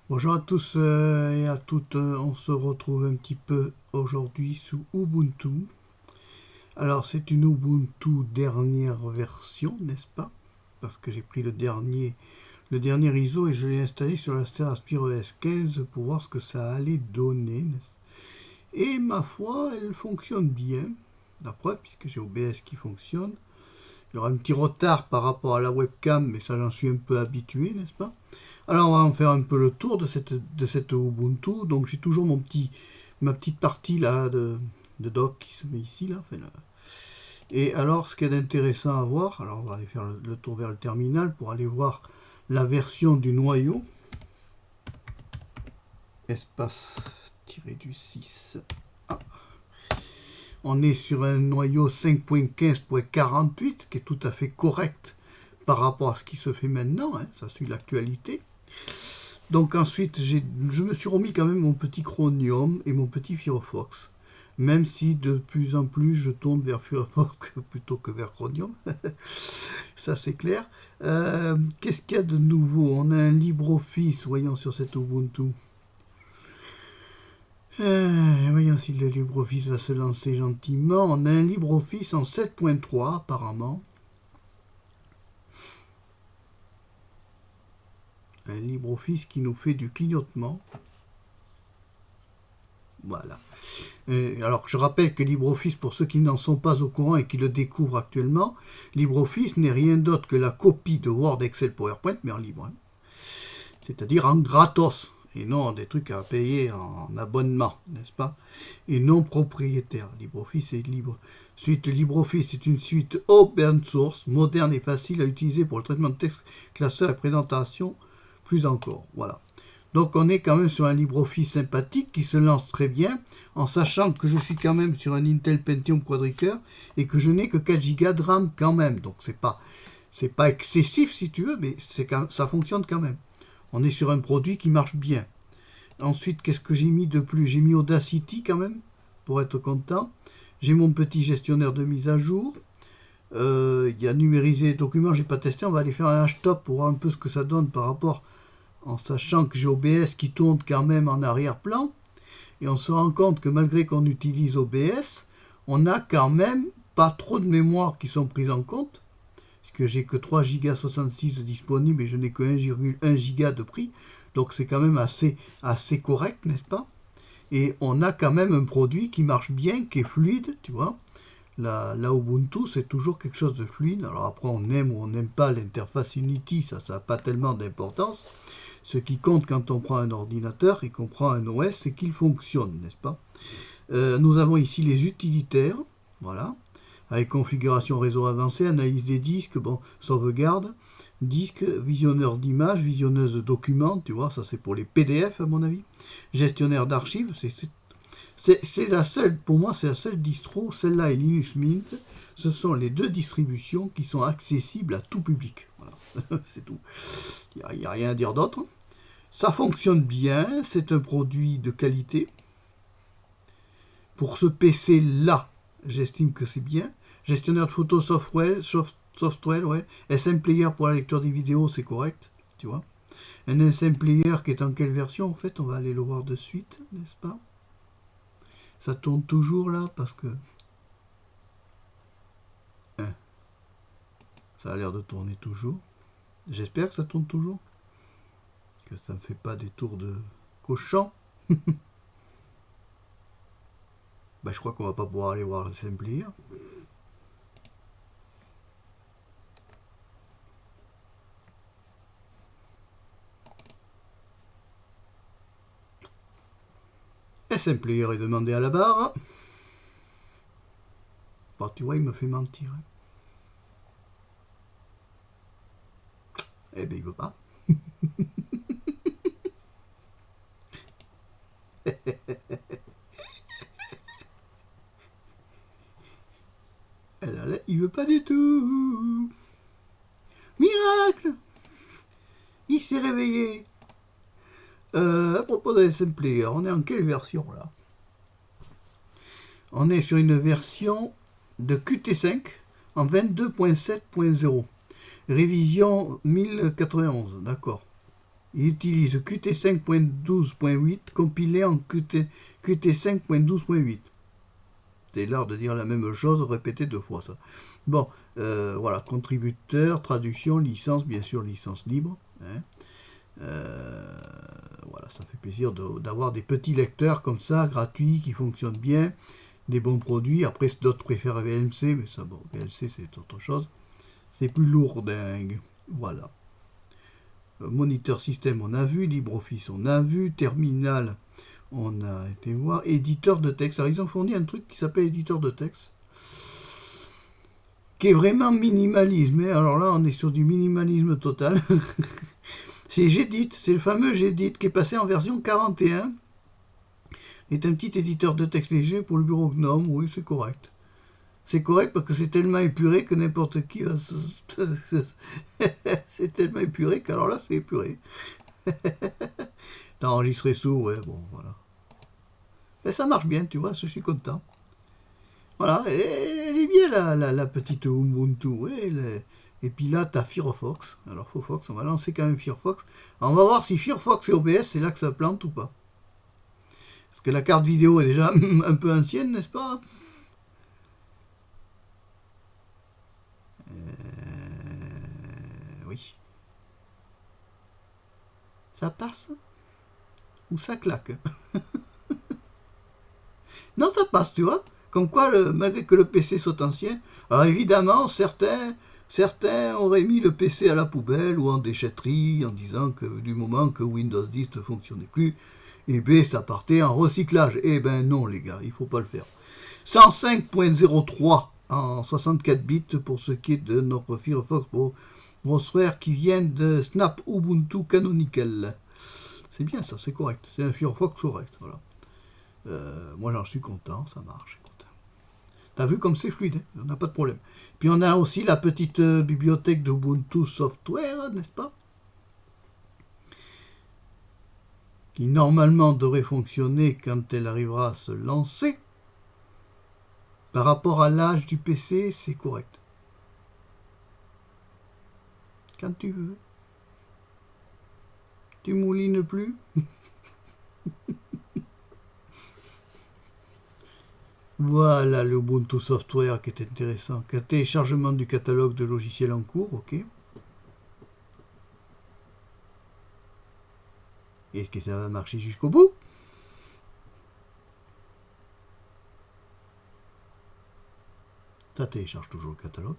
Bonjour à tous et à toutes, on se retrouve un petit peu aujourd'hui sous Ubuntu. Alors c'est une Ubuntu dernière version, n'est-ce pas? Parce que j'ai pris le dernier ISO et je l'ai installé sur la Aspire ES15 pour voir ce que ça allait donner. Et ma foi, elle fonctionne bien, la preuve, puisque j'ai OBS qui fonctionne. Il y aura un petit retard par rapport à la webcam, mais ça j'en suis un peu habitué, n'est-ce pas? Alors on va en faire un peu le tour de cette Ubuntu. Donc j'ai toujours ma petite partie là de doc qui se met ici là. Enfin, là. Et alors ce qu'il y a d'intéressant à voir, alors on va aller faire le tour vers le terminal pour aller voir la version du noyau. Espace tiré du 6. Ah. On est sur un noyau 5.15.48 qui est tout à fait correct par rapport à ce qui se fait maintenant, hein, ça suit l'actualité. Donc ensuite, je me suis remis quand même mon petit Chromium et mon petit Firefox. Même si de plus en plus je tourne vers Firefox plutôt que vers Chromium. Ça c'est clair. Qu'est-ce qu'il y a de nouveau? On a un LibreOffice, voyons sur cette Ubuntu. Voyons si le LibreOffice va se lancer gentiment. On a un LibreOffice en 7.3 apparemment. Un LibreOffice qui nous fait du clignotement. Voilà. Alors, je rappelle que LibreOffice, pour ceux qui n'en sont pas au courant et qui le découvrent actuellement, LibreOffice n'est rien d'autre que la copie de Word, Excel, PowerPoint, mais en libre. Hein. C'est-à-dire en gratos, et non des trucs à payer en abonnement, n'est-ce pas? Et non propriétaire. LibreOffice est libre. Suite LibreOffice est une suite open source, moderne et facile à utiliser pour le traitement de texte, classeur et présentation, plus encore. Voilà. Donc on est quand même sur un LibreOffice sympathique qui se lance très bien, en sachant que je suis quand même sur un Intel Pentium Quadricœur et que je n'ai que 4 Go de RAM quand même. Donc c'est pas excessif si tu veux, mais ça fonctionne quand même. On est sur un produit qui marche bien. Ensuite, qu'est-ce que j'ai mis de plus? J'ai mis Audacity quand même, pour être content. J'ai mon petit gestionnaire de mise à jour. Il y a numériser les documents, j'ai pas testé. On va aller faire un htop pour voir un peu ce que ça donne par rapport, en sachant que j'ai OBS qui tourne quand même en arrière-plan. Et on se rend compte que malgré qu'on utilise OBS, on n'a quand même pas trop de mémoire qui sont prises en compte. Parce que j'ai que 3,66 Go de disponible et je n'ai que 1,1 Go de prix. Donc c'est quand même assez correct, n'est-ce pas? Et on a quand même un produit qui marche bien, qui est fluide, tu vois. La Ubuntu, c'est toujours quelque chose de fluide. Alors après, on aime ou on n'aime pas l'interface Unity, ça n'a pas tellement d'importance. Ce qui compte quand on prend un ordinateur et qu'on prend un OS, c'est qu'il fonctionne, n'est-ce pas? Nous avons ici les utilitaires, voilà, avec configuration réseau avancée, analyse des disques, bon, sauvegarde, disque, visionneur d'images, visionneuse de documents, tu vois, ça c'est pour les PDF à mon avis, gestionnaire d'archives, c'est la seule, pour moi c'est la seule distro, celle-là et Linux Mint, ce sont les deux distributions qui sont accessibles à tout public, voilà, c'est tout, il n'y a rien à dire d'autre. Ça fonctionne bien, c'est un produit de qualité. Pour ce PC-là, j'estime que c'est bien. Gestionnaire de photos software, ouais. SM Player pour la lecture des vidéos, c'est correct, tu vois. Un SM Player qui est en quelle version, en fait, on va aller le voir de suite, n'est-ce pas? Ça tourne toujours là, parce que... Hein. Ça a l'air de tourner toujours. J'espère que ça tourne toujours. Que ça ne me fait pas des tours de cochon. Ben, je crois qu'on va pas pouvoir aller voir le SM Player. SM Player est demandé à la barre. Bon, tu vois, il me fait mentir. Hein. Eh ben, il veut pas. Là, il veut pas du tout. Miracle! Il s'est réveillé. À propos de SM Player, on est en quelle version là? On est sur une version de Qt5 en 22.7.0. Révision 1091, d'accord. Il utilise Qt 5.12.8 compilé en Qt 5.12.8. C'est l'art de dire la même chose répété 2 fois, ça. Bon, voilà, contributeur, traduction, licence, bien sûr, licence libre. Hein. Voilà, ça fait plaisir d'avoir des petits lecteurs comme ça, gratuits, qui fonctionnent bien, des bons produits. Après, d'autres préfèrent VLC, mais ça, bon, VLC, c'est autre chose. C'est plus lourd, dingue. Voilà. Moniteur système, on a vu. LibreOffice, on a vu. Terminal, on a été voir. Éditeur de texte. Alors, ils ont fourni un truc qui s'appelle éditeur de texte, qui est vraiment minimalisme. Alors là, on est sur du minimalisme total. C'est Gedit, c'est le fameux Gedit qui est passé en version 41. C'est un petit éditeur de texte léger pour le bureau GNOME. Oui, c'est correct. C'est correct parce que c'est tellement épuré que n'importe qui va se... C'est tellement épuré qu'alors là, c'est épuré. T'as enregistré sous, ouais, bon, voilà. Et ça marche bien, tu vois, je suis content. Voilà, elle est bien la petite Ubuntu, ouais, et puis là, tu as Firefox. Alors, Firefox, on va lancer quand même Firefox. Alors, on va voir si Firefox et OBS, c'est là que ça plante ou pas. Parce que la carte vidéo est déjà un peu ancienne, n'est-ce pas? Oui. Ça passe? Ou ça claque? Non, ça passe, tu vois. Comme quoi, malgré que le PC soit ancien, alors évidemment, certains auraient mis le PC à la poubelle ou en déchetterie en disant que du moment que Windows 10 ne fonctionnait plus, et B, ça partait en recyclage. Eh ben non, les gars, il faut pas le faire. 105.03 en 64 bits pour ce qui est de notre Firefox Browser qui vient de Snap Ubuntu Canonical. C'est bien ça, c'est correct. C'est un Firefox correct, voilà. Moi j'en suis content, ça marche. T'as vu comme c'est fluide, hein, on n'a pas de problème. Puis on a aussi la petite bibliothèque d'Ubuntu Software, n'est-ce pas? Qui normalement devrait fonctionner quand elle arrivera à se lancer. Par rapport à l'âge du PC, c'est correct. Quand tu veux. Tu moulines plus. Voilà le Ubuntu Software qui est intéressant. Téléchargement du catalogue de logiciels en cours, ok. Est-ce que ça va marcher jusqu'au bout? Ça télécharge toujours le catalogue.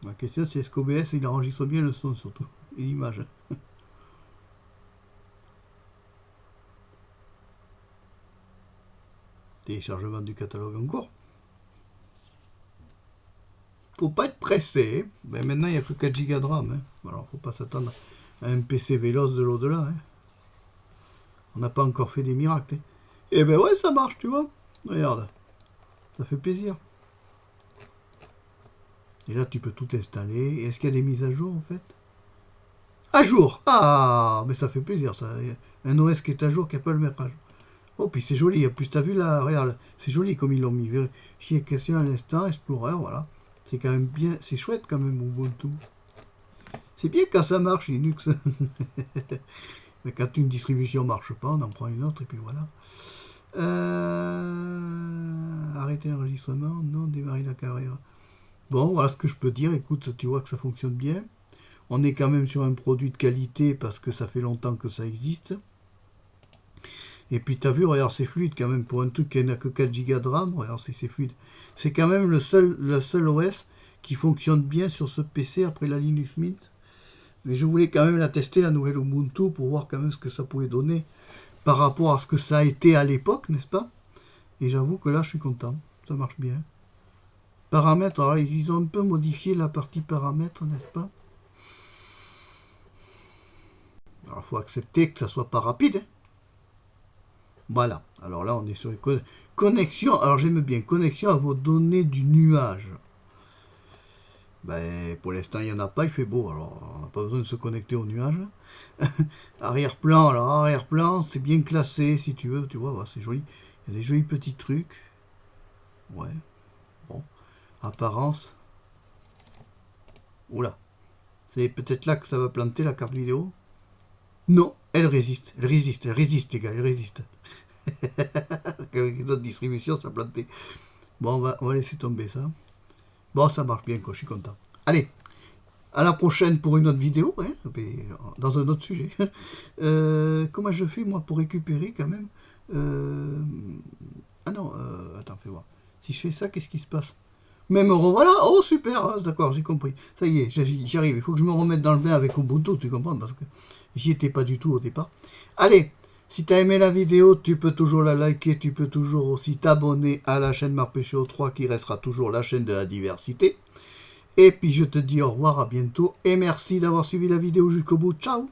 La question c'est est-ce qu'OBS il enregistre bien le son surtout, et l'image. Téléchargement du catalogue en cours. Faut pas être pressé. Ben maintenant il n'y a que 4 Go de RAM. Hein. Alors faut pas s'attendre à un PC véloce de l'au-delà. Hein. On n'a pas encore fait des miracles. Hein. Et ben ouais, ça marche, tu vois. Regarde. Ça fait plaisir. Et là, tu peux tout installer. Est-ce qu'il y a des mises à jour, en fait? À jour! Ah, mais ça fait plaisir, ça. Un OS qui est à jour, qui n'a pas le même âge. Oh, puis c'est joli. En plus, t'as vu là, regarde. C'est joli comme ils l'ont mis. Vérification à l'instant, Explorer, voilà. C'est quand même bien. C'est chouette, quand même, Ubuntu. C'est bien quand ça marche, Linux. Mais quand une distribution marche pas, on en prend une autre, et puis voilà. Arrêter l'enregistrement, non, démarrer la carrière. Bon, voilà ce que je peux dire. Écoute, tu vois que ça fonctionne bien. On est quand même sur un produit de qualité parce que ça fait longtemps que ça existe. Et puis tu as vu, regarde, c'est fluide quand même. Pour un truc qui n'a que 4 Go de RAM, regarde, c'est fluide. C'est quand même le seul OS qui fonctionne bien sur ce PC après la Linux Mint. Mais je voulais quand même la tester, la nouvelle Ubuntu, pour voir quand même ce que ça pouvait donner par rapport à ce que ça a été à l'époque, n'est-ce pas? Et j'avoue que là, je suis content. Ça marche bien. Paramètres, alors ils ont un peu modifié la partie paramètres, n'est-ce pas? Alors, il faut accepter que ça soit pas rapide. Hein. Voilà. Alors là, on est sur les connexions. Alors, j'aime bien. Connexion à vos données du nuage. Ben, pour l'instant, il n'y en a pas. Il fait beau. Alors, on n'a pas besoin de se connecter au nuage. Arrière-plan. Alors, arrière-plan, c'est bien classé, si tu veux. Tu vois, c'est joli. Il y a des jolis petits trucs. Ouais. Bon. Apparence. Oula. C'est peut-être là que ça va planter la carte vidéo. Non, elle résiste, les gars, elle résiste. Avec d'autres distributions, ça a planté. Bon, on va laisser tomber ça. Bon, ça marche bien, quoi, je suis content. Allez, à la prochaine pour une autre vidéo, hein, dans un autre sujet. Comment je fais, moi, pour récupérer, quand même Ah non, attends, fais voir. Si je fais ça, qu'est-ce qui se passe? Mais me revoilà. Oh, super, ah, d'accord, j'ai compris. Ça y est, j'y arrive. Il faut que je me remette dans le bain avec Ubuntu, tu comprends, parce que j'y étais pas du tout au départ. Allez, si tu as aimé la vidéo, tu peux toujours la liker, tu peux toujours aussi t'abonner à la chaîne Marpéchio 3 qui restera toujours la chaîne de la diversité. Et puis je te dis au revoir, à bientôt, et merci d'avoir suivi la vidéo jusqu'au bout. Ciao!